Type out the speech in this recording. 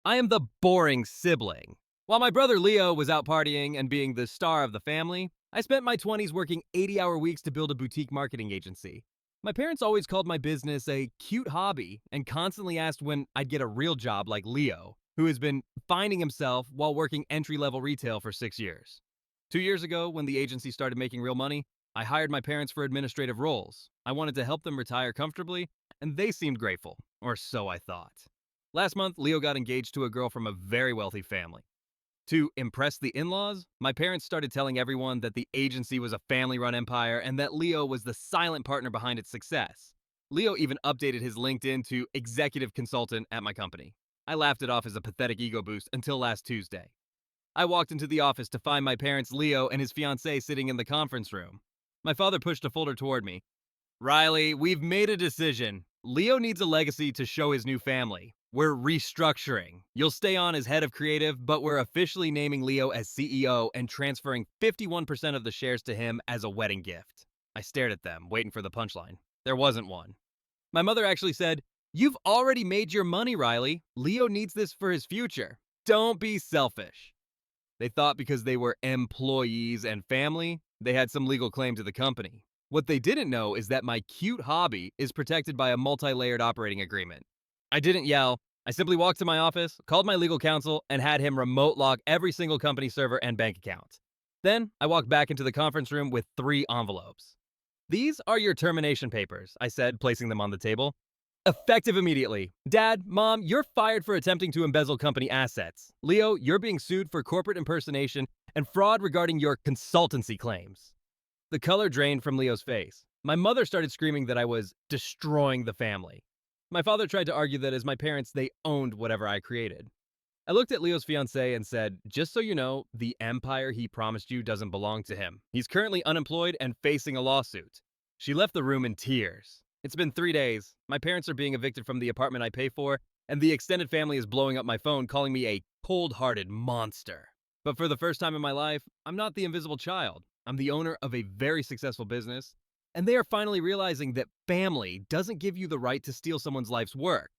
I am the boring sibling. While my brother Leo was out partying and being the star of the family, I spent my 20s working 80-hour weeks to build a boutique marketing agency. My parents always called my business a cute hobby and constantly asked when I'd get a real job like Leo, who has been finding himself while working entry level retail for 6 years. 2 years ago, when the agency started making real money, I hired my parents for administrative roles. I wanted to help them retire comfortably, and they seemed grateful, or so I thought. Last month, Leo got engaged to a girl from a very wealthy family. To impress the in laws, my parents started telling everyone that the agency was a family run empire and that Leo was the silent partner behind its success. Leo even updated his LinkedIn to executive consultant at my company. I laughed it off as a pathetic ego boost until last Tuesday. I walked into the office to find my parents, Leo, and his fiancée sitting in the conference room. My father pushed a folder toward me. Riley, we've made a decision. Leo needs a legacy to show his new family. We're restructuring. You'll stay on as head of creative, but we're officially naming Leo as CEO and transferring 51% of the shares to him as a wedding gift. I stared at them, waiting for the punchline. There wasn't one. My mother actually said, "You've already made your money, Riley. Leo needs this for his future. Don't be selfish." They thought because they were employees and family, they had some legal claim to the company. What they didn't know is that my cute hobby is protected by a multi layered operating agreement. I didn't yell. I simply walked to my office, called my legal counsel, and had him remote lock every single company server and bank account. Then I walked back into the conference room with 3 envelopes. "These are your termination papers," I said, placing them on the table. "Effective immediately. Dad, Mom, you're fired for attempting to embezzle company assets. Leo, you're being sued for corporate impersonation and fraud regarding your consultancy claims." The color drained from Leo's face. My mother started screaming that I was destroying the family. My father tried to argue that as my parents, they owned whatever I created. I looked at Leo's fiancée and said, "Just so you know, the empire he promised you doesn't belong to him. He's currently unemployed and facing a lawsuit." She left the room in tears. It's been 3 days. My parents are being evicted from the apartment I pay for, and the extended family is blowing up my phone, calling me a cold hearted monster. But for the first time in my life, I'm not the invisible child. I'm the owner of a very successful business, and they are finally realizing that family doesn't give you the right to steal someone's life's work.